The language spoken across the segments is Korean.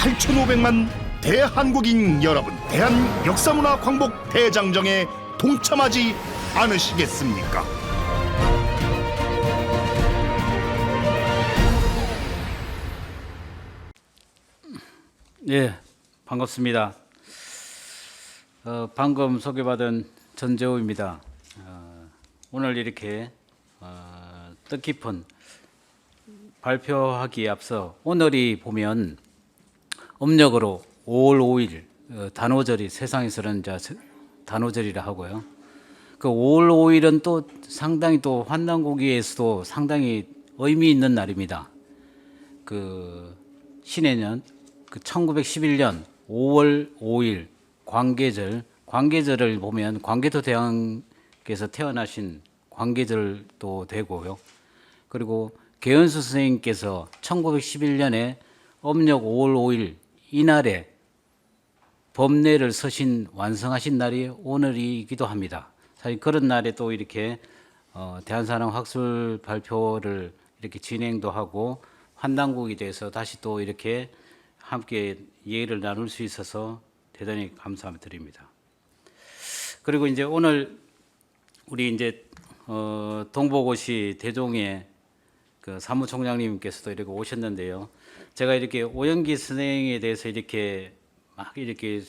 8,500만 대한국인 여러분, 대한역사문화 광복 대장정에 동참하지 않으시겠습니까? 예, 반갑습니다. 방금 소개받은 전재호입니다. 오늘 이렇게 뜻깊은 발표하기에 앞서 오늘이 보면 음력으로 5월 5일 단오절이 세상에서는 이제 단오절이라 하고요. 그 5월 5일은 또 상당히 또 환단고기에서도 상당히 의미 있는 날입니다. 그 신해년 그 1911년 5월 5일 광계절을 보면 광개토 대왕께서 태어나신 광계절도 되고요. 그리고 개연수 선생님께서 1911년에 음력 5월 5일 이날에 법례를 서신 완성하신 날이 오늘이기도 합니다. 사실 그런 날에 또 이렇게 대한산업 학술 발표를 이렇게 진행도 하고 환단국에 대해서 다시 또 이렇게 함께 이해를 나눌 수 있어서 대단히 감사드립니다. 그리고 이제 오늘 우리 이제 동복고시 대종의 그 사무총장님께서도 이렇게 오셨는데요. 제가 이렇게 오영기 선생에 대해서 이렇게 막 이렇게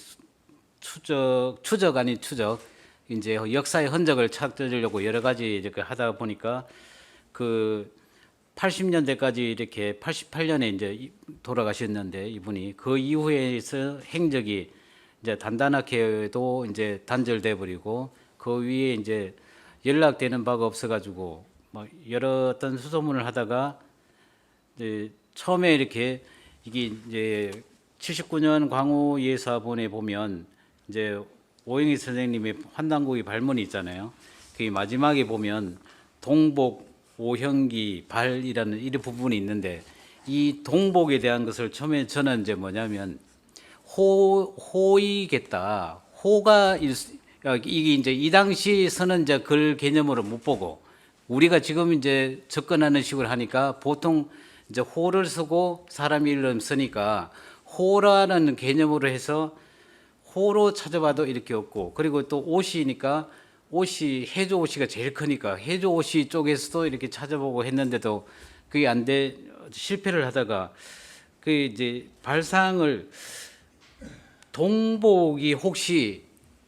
추적 아닌 추적 이제 역사의 흔적을 찾으려고 여러 가지 이렇게 하다 보니까 그 80년대까지 이렇게 88년에 이제 돌아가셨는데 이분이 그 이후에서 행적이 이제 단단하게도 이제 단절돼 버리고 그 위에 이제 연락되는 바가 없어가지고 뭐 여러 어떤 수소문을 하다가 이제 처음에 이렇게 이게 이제 79년 광우예사본에 보면 이제 오영희 선생님의 환단고기 발문이 있잖아요. 그 마지막에 보면 동복 오형기 발이라는 이 부분이 있는데 이 동복에 대한 것을 처음에 저는 이제 뭐냐면 호이겠다. 호가 이게 이제 이 당시에서는 이제 글 개념으로 못 보고 우리가 지금 이제 접근하는 식으로 하니까 보통 이제 호를 쓰고 사람 이름 쓰니까 호라는 개념으로 해서 호로 찾아봐도 이렇게 없고 그리고 또 옷이니까 옷이 해조 옷이가 제일 크니까 해조 옷이 쪽에서도 이렇게 찾아보고 했는데도 그게 안 돼 실패를 하다가 그 이제 발상을 동복이 혹시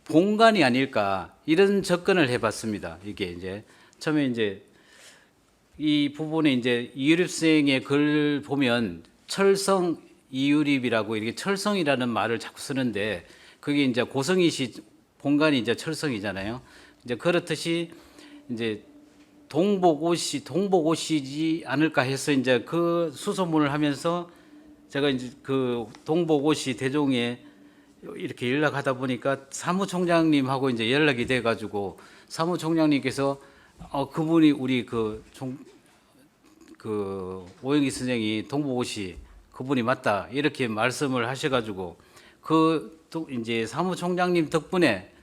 본관이 아닐까 이런 접근을 해봤습니다. 이게 이제 처음에 이제 이 부분에 이제 이유립 선생의 글 보면 철성 이유립이라고 이렇게 철성이라는 말을 자꾸 쓰는데 그게 이제 고성이시 본관이 이제 철성이잖아요. 이제 그렇듯이 이제 동복옷이지 않을까 해서 이제 그 수소문을 하면서 제가 이제 그 동복옷이 대종에 이렇게 연락하다 보니까 사무총장님하고 이제 연락이 돼 가지고 사무총장님께서 그분이 우리 그 오영희 선생이 동복옷이 그분이 맞다 이렇게 말씀을 하셔가지고 그 이제 사무총장님 덕분에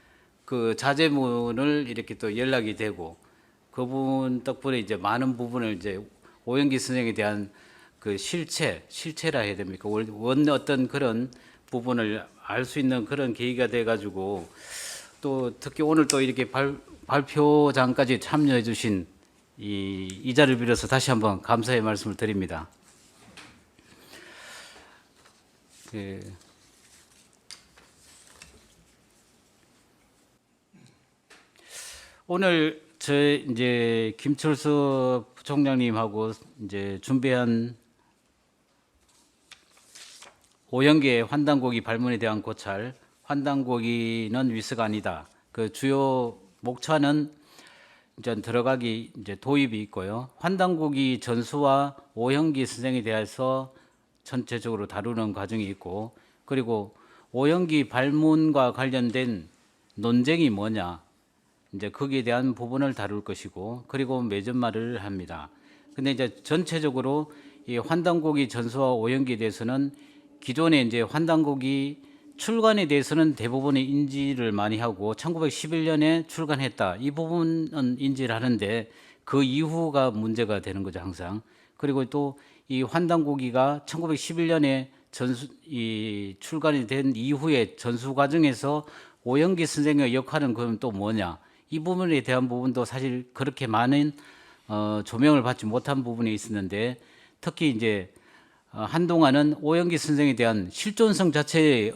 그 자제문을 이렇게 또 연락이 되고 그분 덕분에 이제 많은 부분을 이제 오영기 선생에 대한 그 실체라 해야 됩니까? 어떤 그런 부분을 알 수 있는 그런 계기가 돼가지고 또 특히 오늘 또 이렇게 발표장까지 참여해 주신 이 자리를 빌어서 다시 한번 감사의 말씀을 드립니다. 오늘 이제 김철수 부총장님하고 이제 준비한 오영기의 환단고기 발문에 대한 고찰, 환단고기는 위스가 아니다. 그 주요 목차는 이제 들어가기 이제 도입이 있고요. 환단고기 전수와 오영기 선생에 대해서 전체적으로 다루는 과정이 있고, 그리고 오영기 발문과 관련된 논쟁이 뭐냐, 이제 거기에 대한 부분을 다룰 것이고, 그리고 매점말을 합니다. 근데 이제 전체적으로 이 환단고기 전수와 오영기에 대해서는 기존에 이제 환단고기 출간에 대해서는 대부분의 인지를 많이 하고 1911년에 출간했다. 이 부분은 인지를 하는데 그 이후가 문제가 되는 거죠, 항상. 그리고 또 이 환단고기가 1911년에 이 출간이 된 이후에 전수 과정에서 오영기 선생의 역할은 그럼 또 뭐냐? 이 부분에 대한 부분도 사실 그렇게 많은 조명을 받지 못한 부분이 있었는데, 특히 이제 한동안은 오영기 선생에 대한 실존성 자체의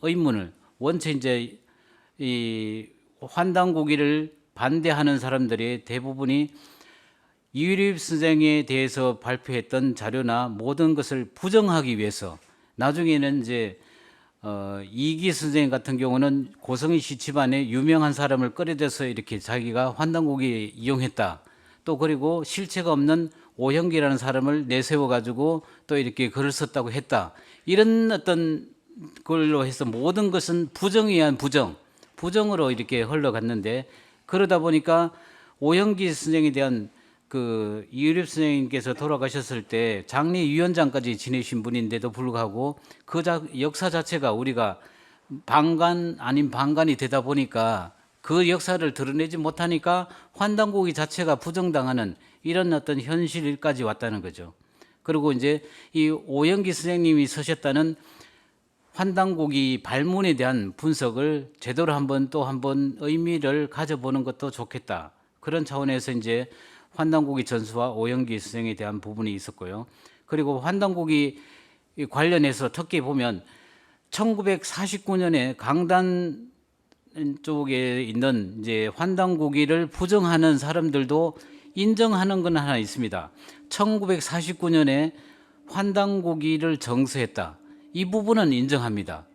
의문을 원체 이제 이 환단고기를 반대하는 사람들이 대부분이 이유립 선생에 대해서 발표했던 자료나 모든 것을 부정하기 위해서, 나중에는 이제 이기 선생 같은 경우는 고성희 씨 집안에 유명한 사람을 끌어들여서 이렇게 자기가 환단고기 이용했다. 또 그리고 실체가 없는 오형기라는 사람을 내세워 가지고 또 이렇게 글을 썼다고 했다. 이런 어떤 걸로 해서 모든 것은 부정에 의한 부정으로 이렇게 흘러갔는데, 그러다 보니까 오형기 선생에 대한 그 이유립 선생님께서 돌아가셨을 때 장례위원장까지 지내신 분인데도 불구하고 그 역사 자체가 우리가 방관 아닌 방관이 되다 보니까 그 역사를 드러내지 못하니까 환단고기 자체가 부정당하는 이런 어떤 현실까지 왔다는 거죠. 그리고 이제 이 오영기 선생님이 쓰셨다는 환단고기 발문에 대한 분석을 제대로 또 한번 의미를 가져보는 것도 좋겠다. 그런 차원에서 이제 환단고기 전수와 오영기 선생에 대한 부분이 있었고요. 그리고 환단고기 관련해서 특히 보면 1949년에 강단 쪽에 있는 이제 환단고기를 부정하는 사람들도 인정하는 건 하나 있습니다. 1949년에 환단고기를 정서했다. 이 부분은 인정합니다.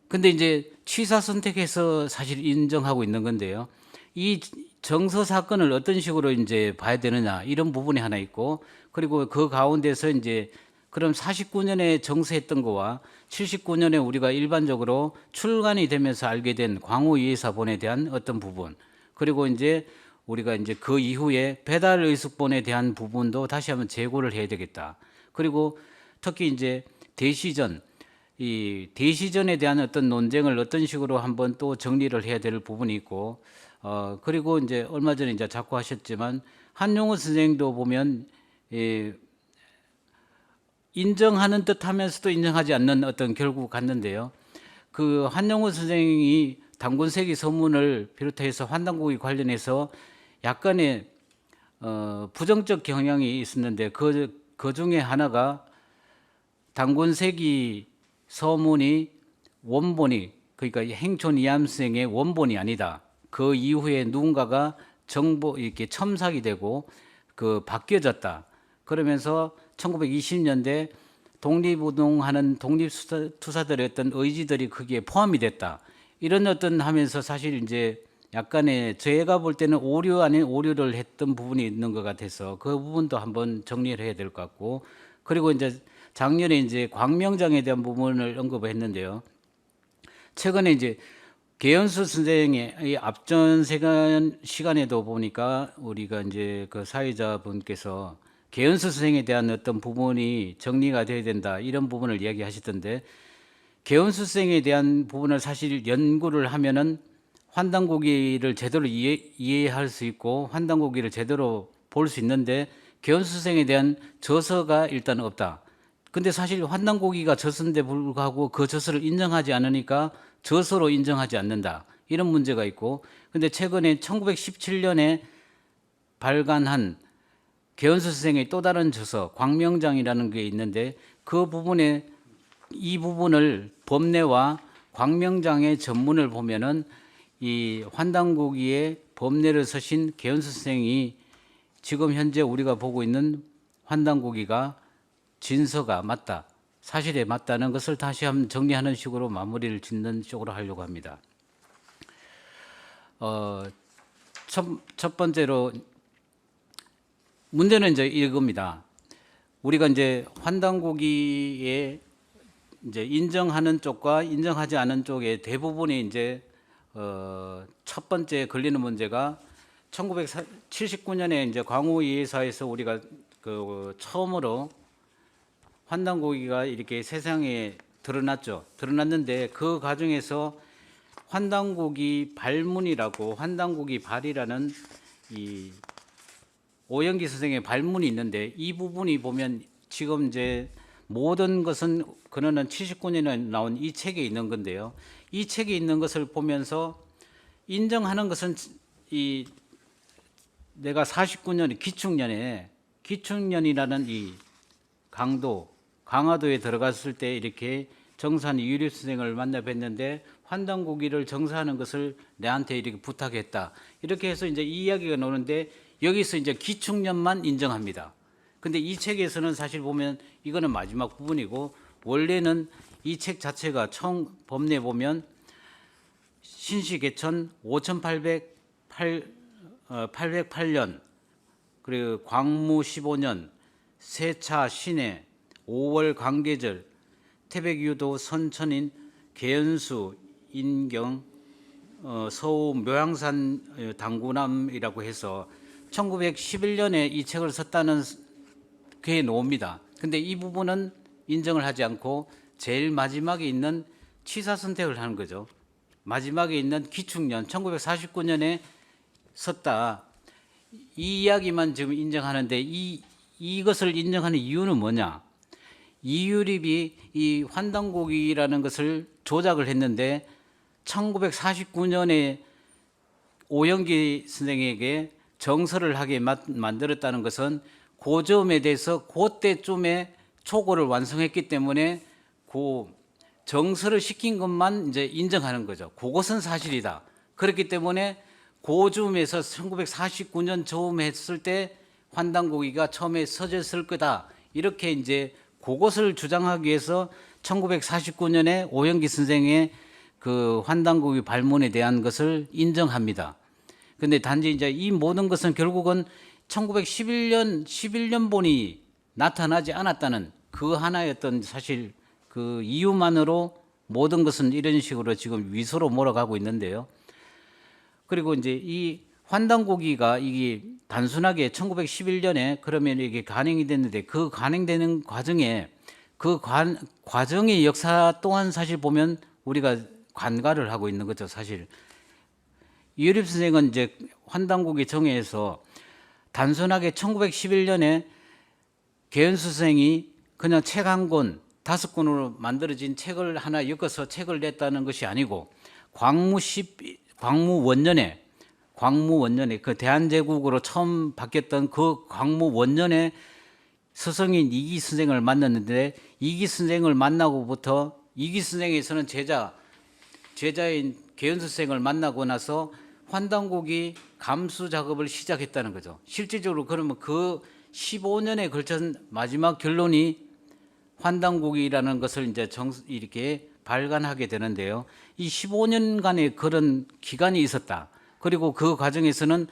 근데 이제 취사 선택해서 사실 인정하고 있는 건데요. 이 정서 사건을 어떤 식으로 이제 봐야 되느냐, 이런 부분이 하나 있고, 그리고 그 가운데서 이제 그럼 49년에 정서했던 거와 79년에 우리가 일반적으로 출간이 되면서 알게 된 광우 이해사본에 대한 어떤 부분, 그리고 이제 우리가 이제 그 이후에 배달 의숙본에 대한 부분도 다시 한번 재고를 해야 되겠다. 그리고 특히 이제 이 대시전에 대한 어떤 논쟁을 어떤 식으로 한번 또 정리를 해야 될 부분이 있고, 그리고 이제 얼마 전에 이제 자꾸 하셨지만 한용우 선생도 보면 인정하는 듯 하면서도 인정하지 않는 어떤 결국 갔는데요. 그 한용우 선생이 단군세기 서문을 비롯해서 환단고기 관련해서 약간의 부정적 경향이 있었는데 그 중에 하나가 단군세기 서문이 원본이, 그러니까 행촌 이암생의 원본이 아니다. 그 이후에 누군가가 이렇게 첨삭이 되고 그 바뀌어졌다. 그러면서 1920년대 독립운동하는 독립투사들의 어떤 의지들이 거기에 포함이 됐다. 이런 어떤 하면서 사실 이제 약간의 제가 볼 때는 오류 아닌 오류를 했던 부분이 있는 것 같아서 그 부분도 한번 정리를 해야 될 것 같고, 그리고 이제 작년에 이제 광명장에 대한 부분을 언급을 했는데요. 최근에 이제 계연수 선생의 이 앞전 시간에도 보니까 우리가 이제 그 사회자분께서 계연수 선생에 대한 어떤 부분이 정리가 돼야 된다, 이런 부분을 이야기하시던데, 계연수 선생에 대한 부분을 사실 연구를 하면은 환단고기를 제대로 이해할 수 있고 환단고기를 제대로 볼 수 있는데 계연수 선생에 대한 저서가 일단 없다. 근데 사실 환단고기가 저서인데 불구하고 그 저서를 인정하지 않으니까 저서로 인정하지 않는다, 이런 문제가 있고, 근데 최근에 1917년에 발간한 계연수 선생의 또 다른 저서 광명장이라는 게 있는데 그 부분에 이 부분을 법례와 광명장의 전문을 보면은 이 환단고기의 법례를 쓰신 계연수 선생이 지금 현재 우리가 보고 있는 환단고기가 진서가 맞다, 사실에 맞다는 것을 다시 한번 정리하는 식으로 마무리를 짓는 쪽으로 하려고 합니다. 첫 번째로 문제는 이제 이겁니다. 우리가 이제 환단고기에 이제 인정하는 쪽과 인정하지 않은 쪽의 대부분이 이제 첫 번째 걸리는 문제가 1979년에 이제 광우 이해사에서 우리가 그 처음으로 환단고기가 이렇게 세상에 드러났는데 그 과정에서 환단고기 발문이라고, 환단고기 발이라는 이 오영기 선생의 발문이 있는데 이 부분이 보면 지금 이제 모든 것은 그는 79년에 나온 이 책에 있는 건데요. 이 책에 있는 것을 보면서 인정하는 것은 이 내가 49년에 기축년이라는 이 강화도에 들어갔을 때 이렇게 정사한 유립 선생을 만나 뵀는데 환단고기를 정사하는 것을 내한테 이렇게 부탁했다. 이렇게 해서 이제 이 이야기가 나오는데 여기서 이제 기축년만 인정합니다. 근데 이 책에서는 사실 보면 이거는 마지막 부분이고 원래는 이 책 자체가 법례 보면 신시개천 5808년 그리고 광무 15년 세차 신해 5월 관계절 태백유도 선천인 계연수 인경 서우 묘양산 당구남이라고 해서 1911년에 이 책을 썼다는 그에 놓습니다. 근데 이 부분은 인정을 하지 않고 제일 마지막에 있는 취사 선택을 하는 거죠. 마지막에 있는 기축년 1949년에 썼다. 이 이야기만 지금 인정하는데 이것을 인정하는 이유는 뭐냐? 이유립이 이 환단고기라는 것을 조작을 했는데 1949년에 오영기 선생에게 정서를 하게 만들었다는 것은 그 점에 대해서 그때쯤에 초고를 완성했기 때문에 그 정서를 시킨 것만 이제 인정하는 거죠. 그것은 사실이다. 그렇기 때문에 그 즈음에서 1949년 처음 했을 때 환단고기가 처음에 서졌을 거다. 이렇게 이제 그것을 주장하기 위해서 1949년에 오영기 선생의 그 환단고기 발문에 대한 것을 인정합니다. 근데 단지 이제 이 모든 것은 결국은 11년본이 나타나지 않았다는 그 하나의 어떤 사실 그 이유만으로 모든 것은 이런 식으로 지금 위소로 몰아가고 있는데요. 그리고 이제 이 환단고기가 이게 단순하게 1911년에 그러면 이게 간행이 됐는데 그 간행되는 과정에 그 과정의 역사 또한 사실 보면 우리가 관가를 하고 있는 거죠. 사실 이유립 선생은 이제 환단고기 정회에서 단순하게 1911년에 계연수 선생이 그냥 책 한 권, 5권으로 만들어진 책을 하나 엮어서 책을 냈다는 것이 아니고 광무원년에 그 대한제국으로 처음 바뀌었던 그 광무원년에 스승인 이기 선생을 만났는데 이기 선생을 만나고부터 이기 선생에서는 제자인 계연수 선생을 만나고 나서 환단고기 감수 작업을 시작했다는 거죠. 실질적으로 그러면 그 15년에 걸친 마지막 결론이 환단고기라는 것을 이제 이렇게 발간하게 되는데요. 이 15년간의 그런 기간이 있었다. 그리고 그 과정에서는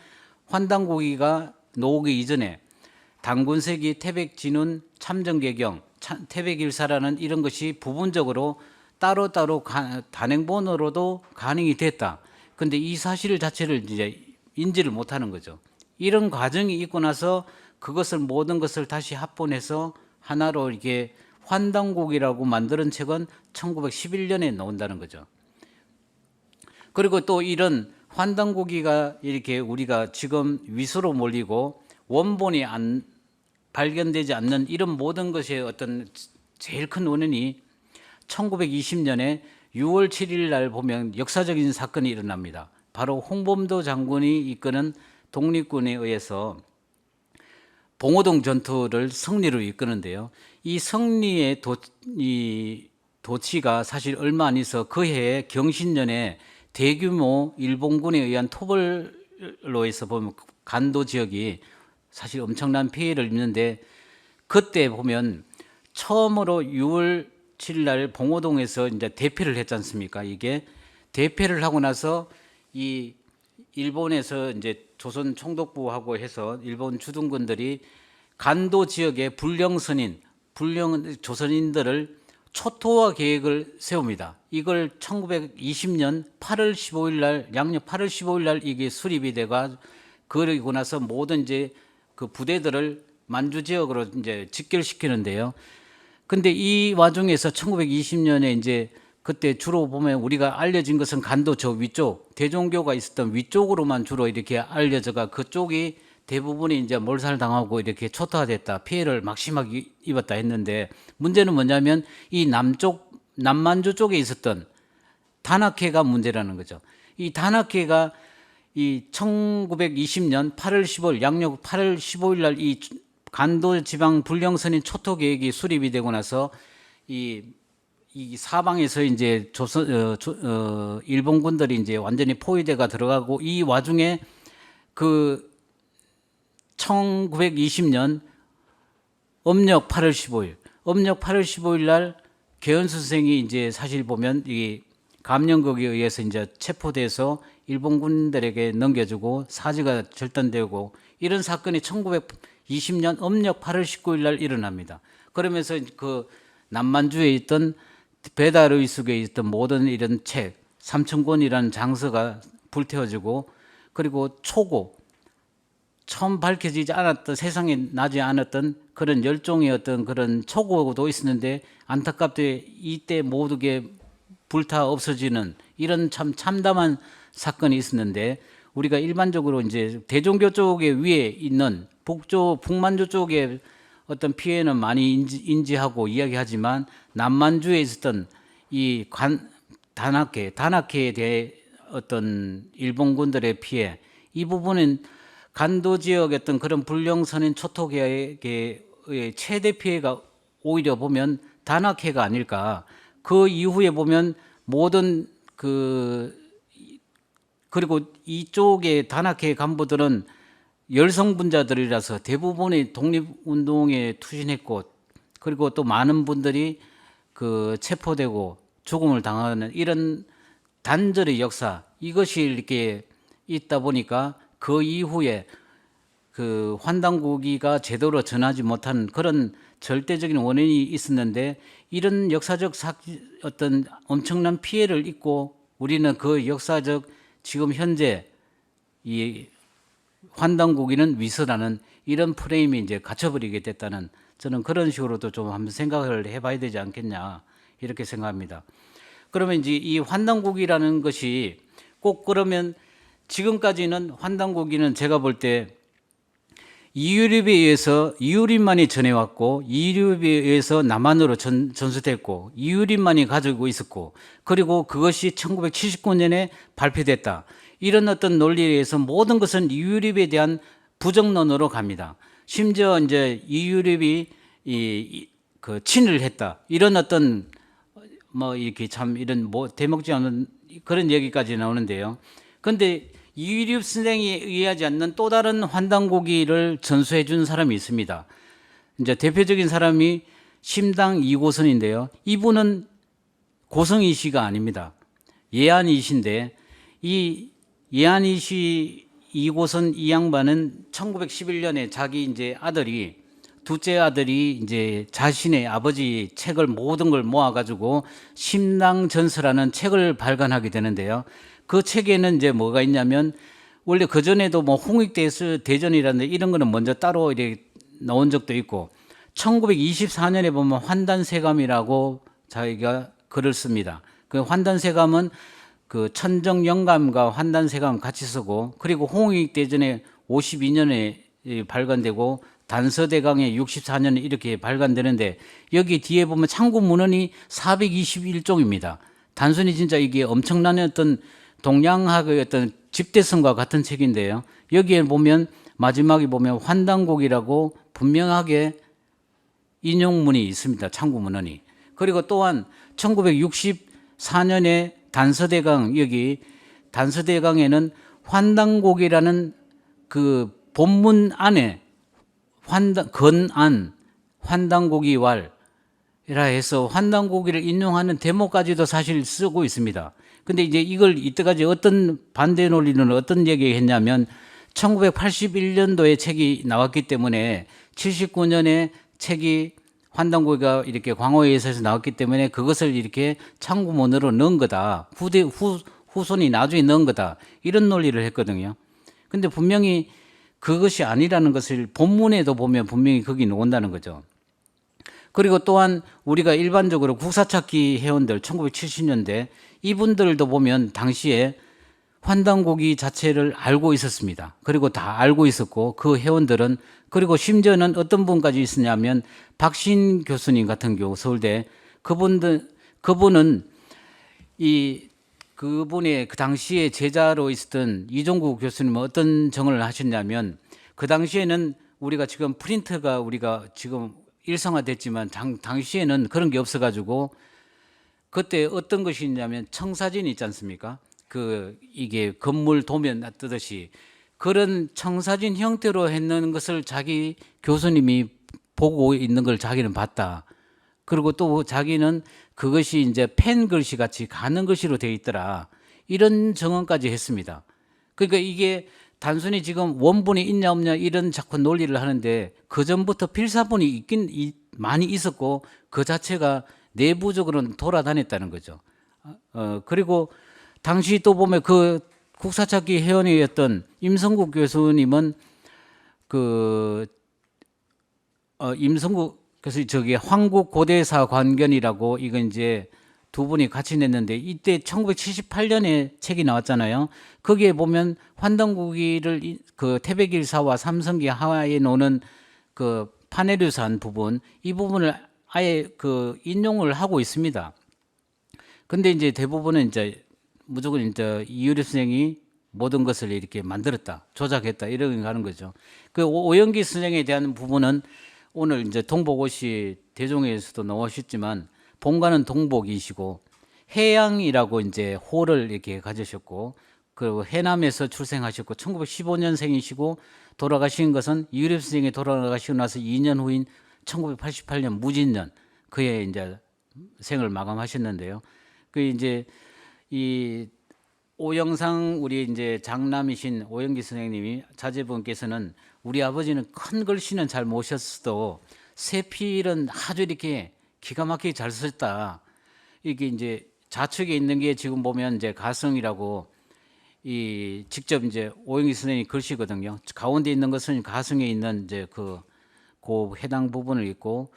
환단고기가 나오기 이전에 당군세기, 태백진운, 참정계경, 태백일사라는 이런 것이 부분적으로 따로따로 단행본으로도 가능이 됐다. 근데 이 사실 자체를 이제 인지를 못하는 거죠. 이런 과정이 있고 나서 그것을 모든 것을 다시 합본해서 하나로 이렇게 환단고기라고 만드는 책은 1911년에 나온다는 거죠. 그리고 또 이런 환단고기가 이렇게 우리가 지금 위수로 몰리고 원본이 발견되지 않는 이런 모든 것의 어떤 제일 큰 원인이 1920년에 6월 7일 날 보면 역사적인 사건이 일어납니다. 바로 홍범도 장군이 이끄는 독립군에 의해서 봉오동 전투를 승리로 이끄는데요. 이 승리의 도치가 사실 얼마 안 있어 그 해에 경신년에 대규모 일본군에 의한 토벌로 해서 보면 간도 지역이 사실 엄청난 피해를 입는데 그때 보면 처음으로 6월 7일 날 봉오동에서 이제 대패를 했지 않습니까? 이게 대패를 하고 나서 이 일본에서 이제 조선 총독부하고 해서 일본 주둔군들이 간도 지역의 불령 조선인들을 초토화 계획을 세웁니다. 이걸 1920년 8월 15일 날 양력 8월 15일 날 이게 수립이 돼가 그러고 나서 모든 이제 그 부대들을 만주 지역으로 이제 직결시키는데요. 근데 이 와중에서 1920년에 이제 그때 주로 보면 우리가 알려진 것은 간도 저 위쪽 대종교가 있었던 위쪽으로만 주로 이렇게 알려져가 그쪽이 대부분이 이제 몰살당하고 이렇게 초토화됐다, 피해를 막심하게 입었다 했는데, 문제는 뭐냐면 이 남만주 쪽에 있었던 단학회가 문제라는 거죠. 이 단학회가 이 1920년 8월 15일 양력 8월 15일 날 이 간도 지방 불령선인 초토 계획이 수립이 되고 나서 이 사방에서 이제 일본군들이 이제 완전히 포위대가 들어가고, 이 와중에 그 1920년 음력 8월 15일 날 개헌수 선생이 이제 사실 보면 이 감령극에 의해서 이제 체포돼서 일본군들에게 넘겨주고 사지가 절단되고, 이런 사건이 1920년 음력 8월 19일 날 일어납니다. 그러면서 그 남만주에 있던 배달의숙에 있던 모든 이런 책, 삼천권이라는 장서가 불태워지고, 그리고 초고, 처음 밝혀지지 않았던, 세상에 나지 않았던 그런 열종의 어떤 그런 초고도 있었는데, 안타깝게 이때 모두게 불타 없어지는 이런 참 참담한 사건이 있었는데, 우리가 일반적으로 이제 대종교 쪽에 위에 있는 북만주 쪽에 어떤 피해는 많이 인지하고 이야기하지만, 남만주에 있었던 이 단학회에 대해 어떤 일본군들의 피해, 이 부분은 간도 지역의 어떤 그런 불령선인 초토계의 최대 피해가 오히려 보면 단학회가 아닐까. 그 이후에 보면 모든 그리고 이쪽의 단학회 간부들은 열성분자들이라서 대부분이 독립운동에 투신했고, 그리고 또 많은 분들이 체포되고 죽음을 당하는 이런 단절의 역사, 이것이 이렇게 있다 보니까 그 이후에 그 환단고기가 제대로 전하지 못한 그런 절대적인 원인이 있었는데, 이런 역사적 어떤 엄청난 피해를 입고 우리는 그 역사적 지금 현재 이 환단고기는 위서라는 이런 프레임이 이제 갇혀버리게 됐다는, 저는 그런 식으로도 좀 한번 생각을 해봐야 되지 않겠냐, 이렇게 생각합니다. 그러면 이제 이 환단고기라는 것이 꼭 그러면 지금까지는 환단고기는 제가 볼 때 이유립에 의해서 이유립만이 전해왔고, 이유립에 의해서 남한으로 전수됐고, 이유립만이 가지고 있었고, 그리고 그것이 1979년에 발표됐다, 이런 어떤 논리에 의해서 모든 것은 이유립에 대한 부정론으로 갑니다. 심지어 이제 이유립이 친을 했다, 이런 어떤 이렇게 참 이런 대먹지 않는 그런 얘기까지 나오는데요. 그런데 이유립 선생에 의하지 않는 또 다른 환단고기를 전수해 준 사람이 있습니다. 이제 대표적인 사람이 심당 이고선인데요. 이분은 고성이시가 아닙니다. 예안이신데, 이 예안이시 이고선 이 양반은 1911년에 자기 이제 둘째 아들이 이제 자신의 아버지 책을 모든 걸 모아가지고 심당전서라는 책을 발간하게 되는데요. 그 책에는 이제 뭐가 있냐면, 원래 그전에도 홍익대전이라든지 이런 거는 먼저 따로 이렇게 나온 적도 있고, 1924년에 보면 환단세감이라고 자기가 글을 씁니다. 그 환단세감은 그 천정영감과 환단세감 같이 쓰고, 그리고 홍익대전에 52년에 발간되고 단서대강에 64년에 이렇게 발간되는데, 여기 뒤에 보면 참고문헌이 421종입니다. 단순히 진짜 이게 엄청난 어떤 동양학의 어떤 집대성과 같은 책인데요. 여기에 보면 마지막에 보면 환단곡이라고 분명하게 인용문이 있습니다. 참고문헌이. 그리고 또한 1964년에 단서대강, 여기 단서대강에는 환단곡이라는 그 본문 안에 환단곡이왈이라 해서 환단곡이를 인용하는 대목까지도 사실 쓰고 있습니다. 근데 이제 이걸 이때까지 어떤 반대 논리는 어떤 얘기 했냐면, 1981년도에 책이 나왔기 때문에 79년에 책이 환단고기가 이렇게 광화의에서 나왔기 때문에 그것을 이렇게 참고문으로 넣은 거다. 후손이 나중에 넣은 거다. 이런 논리를 했거든요. 근데 분명히 그것이 아니라는 것을 본문에도 보면 분명히 거기 나온다는 거죠. 그리고 또한 우리가 일반적으로 국사찾기 회원들 1970년대 이분들도 보면 당시에 환단고기 자체를 알고 있었습니다. 그리고 다 알고 있었고 그 회원들은, 그리고 심지어는 어떤 분까지 있었냐면 박신 교수님 같은 경우 서울대, 그분은 그분의 그 당시에 제자로 있었던 이종구 교수님은 어떤 정을 하셨냐면, 그 당시에는 우리가 지금 프린트가 우리가 지금 일상화됐지만 당시에는 그런 게 없어가지고 그때 어떤 것이 있냐면 청사진 있지 않습니까? 이게 건물 도면 뜨듯이 그런 청사진 형태로 했는 것을 자기 교수님이 보고 있는 걸 자기는 봤다. 그리고 또 자기는 그것이 이제 펜 글씨 같이 가는 글씨로 되어 있더라. 이런 정언까지 했습니다. 그러니까 이게 단순히 지금 원본이 있냐 없냐 이런 자꾸 논리를 하는데, 그 전부터 필사본이 많이 있었고 그 자체가 내부적으로는 돌아다녔다는 거죠. 그리고 당시 또 보면 그 국사찾기 회원이었던 임성국 교수님은 임성국 교수 저기 황국고대사 관견이라고, 이건 이제 두 분이 같이 냈는데 이때 1978년에 책이 나왔잖아요. 거기에 보면 환단고기를 그 태백일사와 삼성기 하와에 노는 그 파네류산 부분, 이 부분을 아예 그 인용을 하고 있습니다. 근데 이제 대부분은 이제 무조건 이제 이유립 선생이 모든 것을 이렇게 만들었다, 조작했다 이런 가는 거죠. 그 오영기 선생에 대한 부분은 오늘 이제 동복옷이 대종에서도 나오셨지만 본가는 동복이시고 해양이라고 이제 호를 이렇게 가지셨고, 그리고 해남에서 출생하셨고 1915년생이시고 돌아가신 것은 이유립 선생이 돌아가시고 나서 2년 후인 1988년 무진년 그해 이제 생을 마감하셨는데요. 그 이제 이 오영상 우리 이제 장남이신 오영기 선생님이 자제분께서는 우리 아버지는 큰 글씨는 잘 못 썼어도 세필은 아주 이렇게 기가 막히게 잘 썼다. 이게 이제 좌측에 있는 게 지금 보면 이제 가성이라고 이 직접 이제 오영기 선생님 글씨거든요. 가운데 있는 것은 가성에 있는 이제 그 해당 부분을 있고,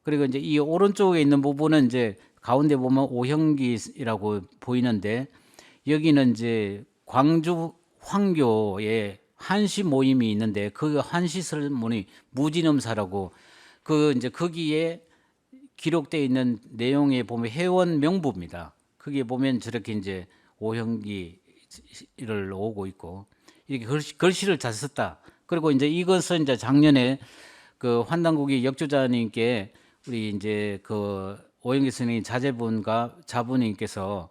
그리고 이제 이 오른쪽에 있는 부분은 이제 가운데 보면 오형기라고 보이는데, 여기는 이제 광주 황교에 한시 모임이 있는데 그 한시 설문이 무진음사라고, 그 이제 거기에 기록되어 있는 내용에 보면 회원 명부입니다. 거기에 보면 저렇게 이제 오형기를 오고 있고 이렇게 글씨를 잘 썼다. 그리고 이제 이것은 이제 작년에 그 환단국이 역주자님께 우리 이제 그 오영기 선생님 자제분과 자부님께서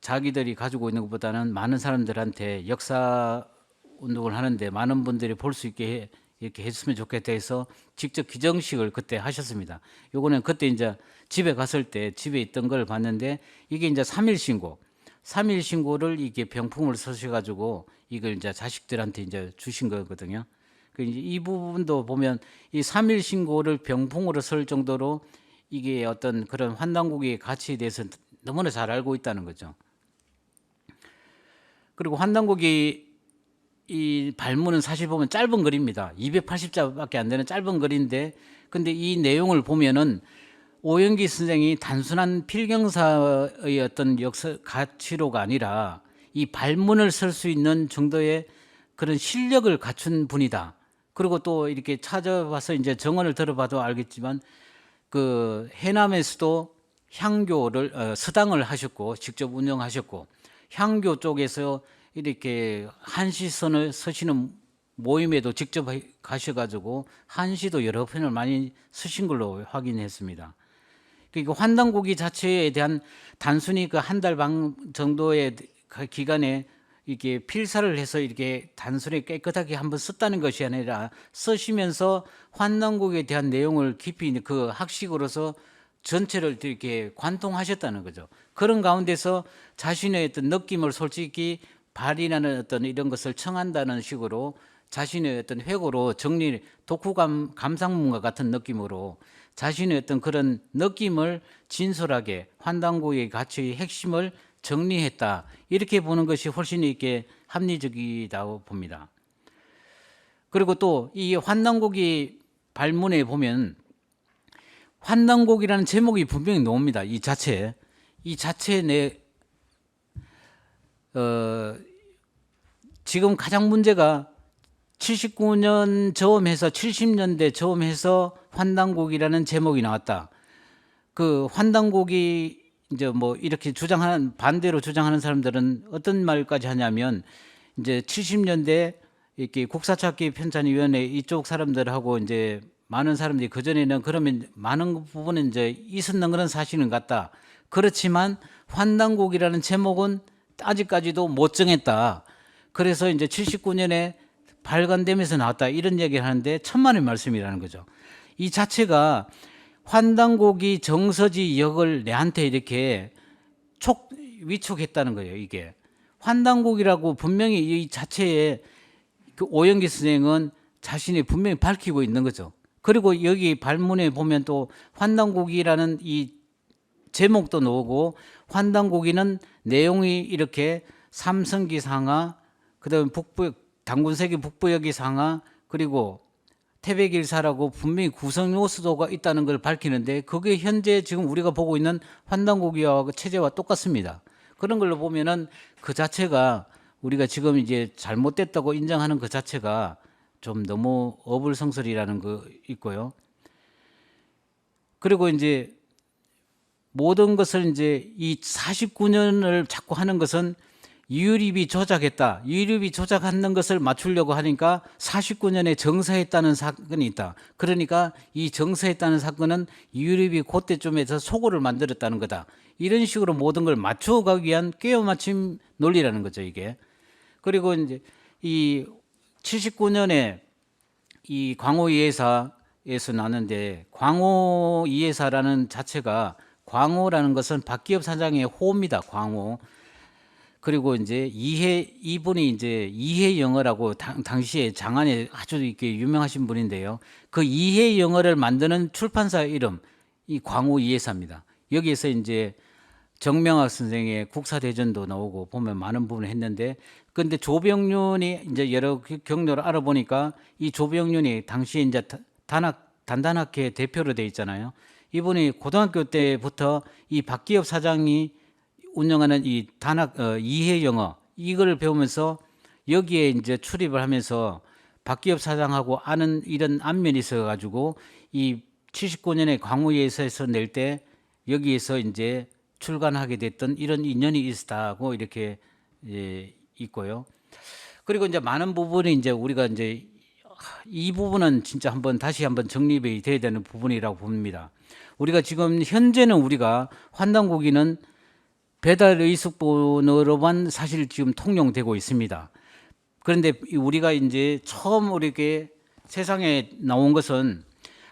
자기들이 가지고 있는 것보다는 많은 사람들한테 역사 운동을 하는데 많은 분들이 볼 수 있게 이렇게 했으면 좋겠다 해서 직접 기정식을 그때 하셨습니다. 요거는 그때 이제 집에 갔을 때 집에 있던 걸 봤는데, 이게 이제 3일 신고를 이게 병풍을 쓰셔가지고 이걸 이제 자식들한테 이제 주신 거거든요. 이 부분도 보면 이 3일 신고를 병풍으로 쓸 정도로 이게 어떤 그런 환단고기의 가치에 대해서 너무나 잘 알고 있다는 거죠. 그리고 환단고기 이 발문은 사실 보면 짧은 글입니다. 280자밖에 안 되는 짧은 글인데, 근데 이 내용을 보면은 오영기 선생이 단순한 필경사의 어떤 역사 가치로가 아니라 이 발문을 쓸 수 있는 정도의 그런 실력을 갖춘 분이다. 그리고 또 이렇게 찾아봐서 이제 정언을 들어봐도 알겠지만 그 해남에서도 향교를 서당을 하셨고 직접 운영하셨고, 향교 쪽에서 이렇게 한시선을 쓰시는 모임에도 직접 가셔가지고 한시도 여러 편을 많이 쓰신 걸로 확인했습니다. 그러니까 환단고기 자체에 대한 단순히 그 한 달 반 정도의 기간에 이게 필사를 해서 이렇게 단순히 깨끗하게 한번 썼다는 것이 아니라 쓰시면서 환단고기에 대한 내용을 깊이 그 학식으로서 전체를 이렇게 관통하셨다는 거죠. 그런 가운데서 자신의 어떤 느낌을 솔직히 발휘하는 어떤 이런 것을 청한다는 식으로 자신의 어떤 회고로 정리, 독후감 감상문과 같은 느낌으로 자신의 어떤 그런 느낌을 진솔하게 환단고기의 가치의 핵심을 정리했다. 이렇게 보는 것이 훨씬 이렇게 합리적이라고 봅니다. 그리고 또 이 환단고기 발문에 보면 환단고기라는 제목이 분명히 나옵니다. 이 자체 내 지금 가장 문제가 79년 저음해서 70년대 저음해서 환단곡이라는 제목이 나왔다. 그 환단곡이 이제 뭐 이렇게 주장하는 반대로 주장하는 사람들은 어떤 말까지 하냐면 이제 70년대 이렇게 국사찾기 편찬위원회 이쪽 사람들하고 이제 많은 사람들이 그 전에는 그러면 많은 부분은 이제 있었는 그런 사실은 같다. 그렇지만 환단곡이라는 제목은 아직까지도 못 정했다. 그래서 이제 79년에 발간되면서 나왔다 이런 얘기를 하는데 천만의 말씀이라는 거죠. 이 자체가 환단곡이 정서지 역을 내한테 이렇게 위촉했다는 거예요. 이게 환단곡이라고 분명히 이 자체에 그 오영기 선생은 자신이 분명히 밝히고 있는 거죠. 그리고 여기 발문에 보면 또 환단곡이라는 이 제목도 나오고 환단곡이는 내용이 이렇게 삼성기 상하, 그다음에 당군세기 북부여기 상하, 그리고 태백일사라고 분명히 구성 요소가 있다는 걸 밝히는데 그게 현재 지금 우리가 보고 있는 환단곡이와 체제와 똑같습니다. 그런 걸로 보면은 그 자체가 우리가 지금 이제 잘못됐다고 인정하는 그 자체가 좀 너무 어불성설이라는 거 있고요. 그리고 이제 모든 것을 이제 이 49년을 자꾸 하는 것은 유립이 조작했다. 유립이 조작하는 것을 맞추려고 하니까 49년에 정사했다는 사건이 있다. 그러니까 이 정사했다는 사건은 유립이 그때쯤에서 소고를 만들었다는 거다. 이런 식으로 모든 걸 맞춰가기 위한 끼워맞춤 논리라는 거죠, 이게. 그리고 이제 이 79년에 이 광호이해사에서 나는데 광호이해사라는 자체가 광호라는 것은 박기업 사장의 호입니다. 광호. 그리고 이제 이분이 이제 이해영어라고 당시에 장안에 아주 이렇게 유명하신 분인데요. 그 이해영어를 만드는 출판사 이름 이 광호이해사입니다. 여기에서 이제 정명학 선생의 국사대전도 나오고 보면 많은 부분을 했는데, 근데 조병윤이 이제 여러 경로를 알아보니까 이 조병윤이 당시에 이제 단단학회 대표로 돼 있잖아요. 이분이 고등학교 때부터 이 박기업 사장이 운영하는 이 이해영어 이걸 배우면서 여기에 이제 출입을 하면서 박기업 사장하고 아는 이런 안면이 있어가지고 이 79년에 광우예서에서 낼 때 여기에서 이제 출간하게 됐던 이런 인연이 있었다고 이렇게 있고요. 그리고 이제 많은 부분이 이제 우리가 이제 이 부분은 진짜 다시 한번 정립이 돼야 되는 부분이라고 봅니다. 우리가 지금 현재는 우리가 환단고기는 배달 의숙본으로만 사실 지금 통용되고 있습니다. 그런데 우리가 이제 처음 이렇게 세상에 나온 것은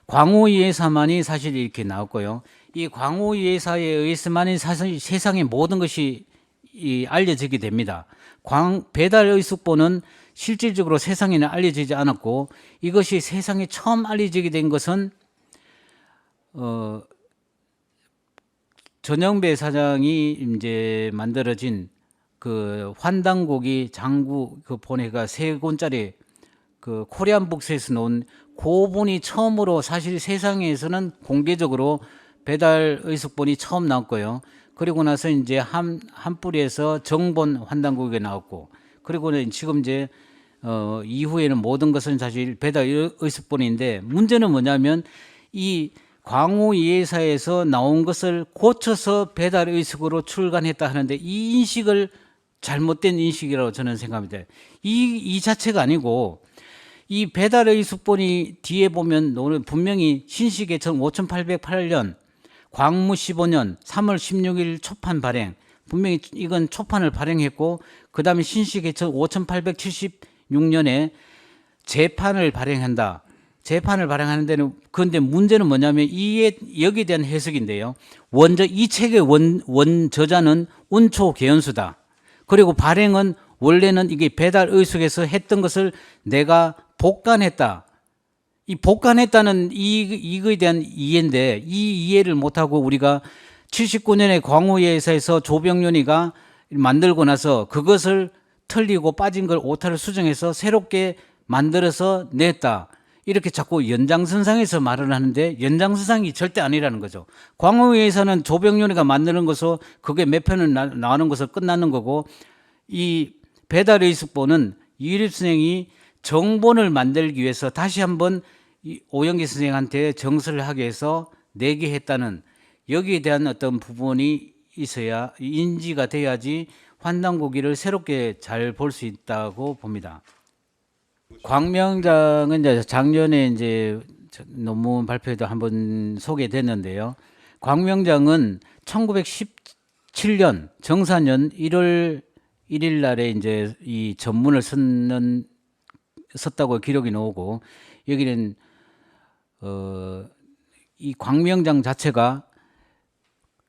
광호이해사만이 사실 이렇게 나왔고요. 이 광호이해사에 의해서만이 사실 세상의 모든 것이 알려지게 됩니다. 배달 의숙본은 실질적으로 세상에는 알려지지 않았고 이것이 세상에 처음 알려지게 된 것은 전영배 사장이 이제 만들어진 그 환단고기 장구 그 본회가 3권짜리 그 코리안 북스에서 나온 고본이 처음으로 사실 세상에서는 공개적으로 배달 의숙본이 처음 나왔고요. 그리고 나서 이제 한뿌리에서 정본 환단고기가 나왔고, 그리고는 지금 이제 이후에는 모든 것은 사실 배달 의숙본인데, 문제는 뭐냐면 이 광우이해사에서 나온 것을 고쳐서 배달 의숙으로 출간했다 하는데 이 인식을 잘못된 인식이라고 저는 생각합니다. 이 자체가 아니고 이 배달 의숙본이 뒤에 보면 분명히 신시계천 5808년 광무 15년 3월 16일 초판 발행, 분명히 이건 초판을 발행했고 그 다음에 신시계천 5876년에 재판을 발행한다. 재판을 발행하는 데는, 그런데 문제는 뭐냐면 여기에 대한 해석인데요. 이 책의 원저자는 운초 개연수다. 그리고 발행은 원래는 이게 배달 의숙에서 했던 것을 내가 복간했다. 이 복간했다는 이거에 대한 이해인데 이 이해를 못하고 우리가 79년에 광우예사에서 조병윤이가 만들고 나서 그것을 틀리고 빠진 걸 오타를 수정해서 새롭게 만들어서 냈다. 이렇게 자꾸 연장선상에서 말을 하는데 연장선상이 절대 아니라는 거죠. 광우에서는 조병윤이가 만드는 것으로 그게 몇 편을 나오는 것으로 끝나는 거고 이 배달의식보는 이일입 선생이 정본을 만들기 위해서 다시 한번 이 오영기 선생한테 정서를 하게 해서 내게 했다는, 여기에 대한 어떤 부분이 있어야, 인지가 돼야지 환단고기를 새롭게 잘 볼 수 있다고 봅니다. 광명장은 이제 작년에 이제 논문 발표에도 한번 소개됐는데요. 광명장은 1917년 정사년 1월 1일 날에 이제 이 전문을 썼다고 기록이 나오고, 여기는 이 광명장 자체가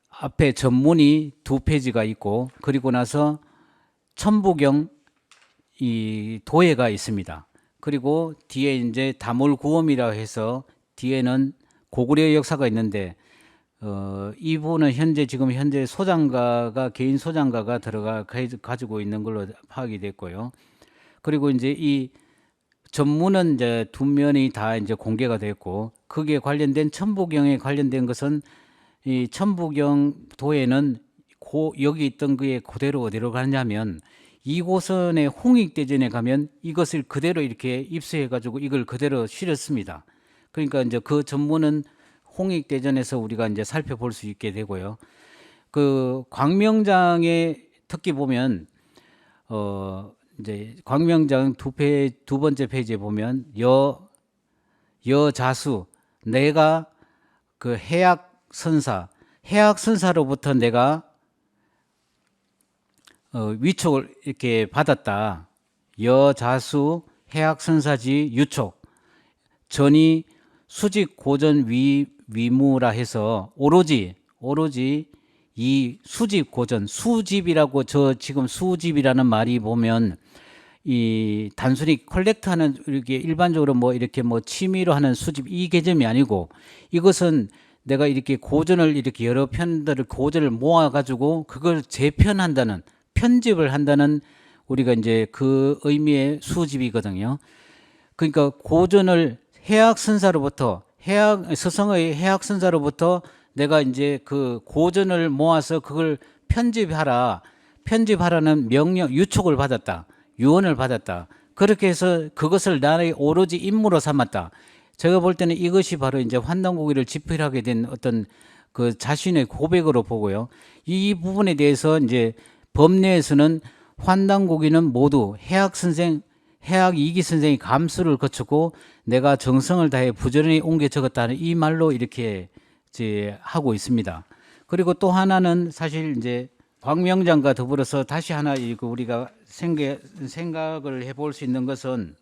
앞에 전문이 2페이지가 있고, 그리고 나서 천부경 이 도예가 있습니다. 그리고 뒤에 이제 다몰구엄이라고 해서 뒤에는 고구려 역사가 있는데, 이 부분은 지금 현재 소장가가, 개인 소장가가 가지고 있는 걸로 파악이 됐고요. 그리고 이제 이 전문은 이제 두 면이 다 이제 공개가 됐고, 거기에 관련된 천부경에 관련된 것은 이 천부경 도에는 여기 있던 그에 그대로 어디로 가냐면, 이고선의 홍익대전에 가면 이것을 그대로 이렇게 입수해 가지고 이걸 그대로 실었습니다. 그러니까 이제 그 전문은 홍익대전에서 우리가 이제 살펴볼 수 있게 되고요. 그 광명장의 특기 보면 이제 광명장 두 번째 페이지에 보면 여자수, 내가 그 해악선사로부터 내가 위촉을 이렇게 받았다. 여자수 해악선사지 유촉, 전이 수직 고전 위무라 해서 오로지 이 수집 고전, 수집이라고, 저 지금 수집이라는 말이 보면 이 단순히 컬렉트하는, 이렇게 일반적으로 뭐 이렇게 뭐 취미로 하는 수집, 이 개념이 아니고, 이것은 내가 이렇게 고전을, 이렇게 여러 편들을 고전을 모아 가지고 그걸 재편한다는, 편집을 한다는, 우리가 이제 그 의미의 수집이거든요. 그러니까 고전을 서성의 해학선사로부터 내가 이제 그 고전을 모아서 그걸 편집하라는 명령, 유촉을 받았다. 유언을 받았다. 그렇게 해서 그것을 나의 오로지 임무로 삼았다. 제가 볼 때는 이것이 바로 이제 환단고기를 집필하게 된 어떤 그 자신의 고백으로 보고요. 이 부분에 대해서 이제 법례에서는 환단고기는 모두 해학 이기 선생이 감수를 거쳤고 내가 정성을 다해 부지런히 옮겨 적었다는 이 말로 이렇게 이제 하고 있습니다. 그리고 또 하나는 사실 이제 광명장과 더불어서 다시 하나 우리가 생각을 해볼 수 있는 것은,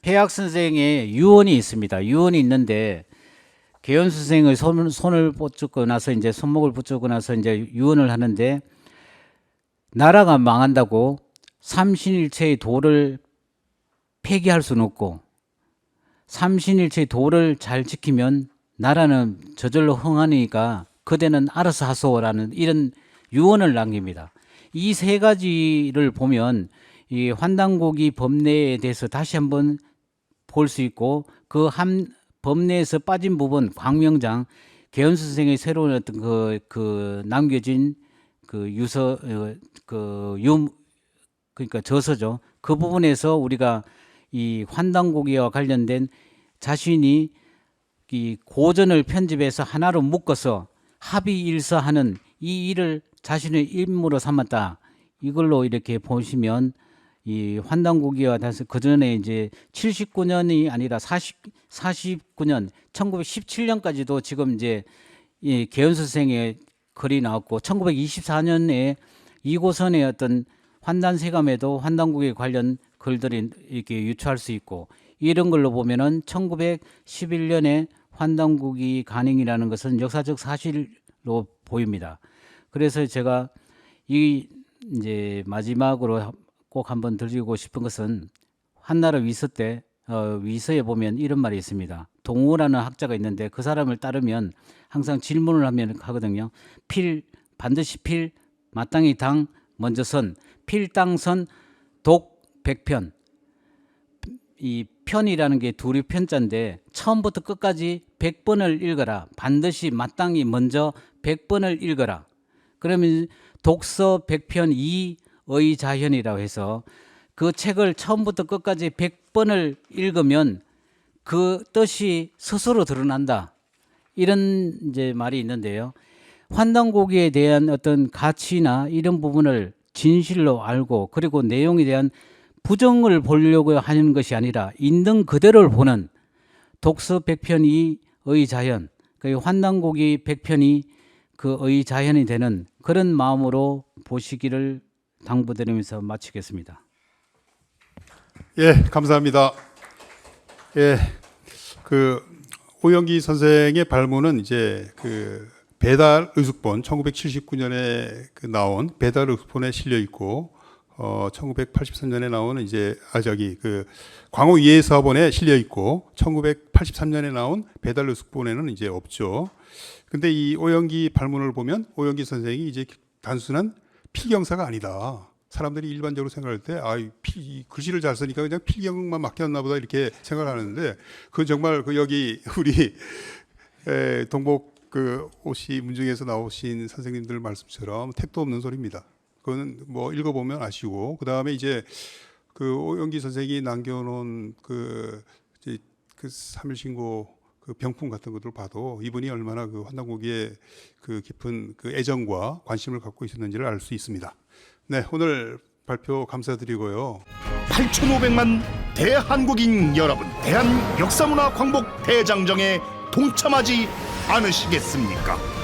해학 선생의 유언이 있습니다. 유언이 있는데, 계현수 선생의 손을 붙잡고 나서 이제 손목을 붙잡고 나서 이제 유언을 하는데, 나라가 망한다고 삼신일체의 도를 폐기할 수는 없고, 삼신일체의 도를 잘 지키면 나라는 저절로 흥하니까 그대는 알아서 하소라는 이런 유언을 남깁니다. 이 세 가지를 보면 이 환단고기 법례에 대해서 다시 한번 볼 수 있고, 그 한 법례에서 빠진 부분, 광명장 계현수 선생의 새로운 어떤 그 남겨진 그 그러니까 저서죠. 그 부분에서 우리가 이 환단고기와 관련된 자신이 이 고전을 편집해서 하나로 묶어서 합의일서하는 이 일을 자신의 임무로 삼았다. 이걸로 이렇게 보시면 이 환단고기와 다시 그 전에 이제 79년이 아니라 49년 1917년까지도 지금 이제 이 계현수 선생의 글이 나왔고, 1924년에 이고선의 어떤 환단세감에도 환단고기 관련 글들이 이렇게 유추할 수 있고, 이런 걸로 보면은 1911년에 환단고기 간행이라는 것은 역사적 사실로 보입니다. 그래서 제가 이제 마지막으로 꼭 한번 드리고 싶은 것은, 한나라 위서 때 위서에 보면 이런 말이 있습니다. 동우라는 학자가 있는데 그 사람을 따르면 항상 질문을 하거든요. 반드시 마땅히 당 먼저 선, 필당선 독 100편. 이 편이라는 게 둘이 편자인데 처음부터 끝까지 100번을 읽어라. 반드시 마땅히 먼저 100번을 읽어라. 그러면 독서 100편 2 의자현이라고 해서 그 책을 처음부터 끝까지 100번을 읽으면 그 뜻이 스스로 드러난다. 이런 이제 말이 있는데요. 환단고기에 대한 어떤 가치나 이런 부분을 진실로 알고 그리고 내용에 대한 부정을 보려고 하는 것이 아니라 있는 그대로를 보는 독서 100편이 의자현, 그 환단고기 100편이 그 의자현이 되는 그런 마음으로 보시기를 당부드리면서 마치겠습니다. 예, 감사합니다. 예, 그 오영기 선생의 발문은 이제 그 배달 의숙본 1979년에 그 나온 배달 의숙본에 실려 있고 1983년에 나온 이제 그 광우 이해사본에 실려 있고 1983년에 나온 배달 의숙본에는 이제 없죠. 근데 이 오영기 발문을 보면 오영기 선생이 이제 단순한 필경사가 아니다. 사람들이 일반적으로 생각할 때 글씨를 잘 쓰니까 그냥 필경만 맡겼나 보다 이렇게 생각하는데 그건 정말 그 여기 우리 동복 그 오시 문중에서 나오신 선생님들 말씀처럼 택도 없는 소리입니다. 그거는 뭐 읽어보면 아시고 그 다음에 이제 그 오영기 선생이 남겨놓은 그 삼일신고 그 병풍 같은 것들을 봐도 이분이 얼마나 그 환단고기에 그 깊은 그 애정과 관심을 갖고 있었는지를 알 수 있습니다. 네, 오늘 발표 감사드리고요. 8,500만 대한국인 여러분, 대한 역사문화 광복 대장정에 동참하지 않으시겠습니까?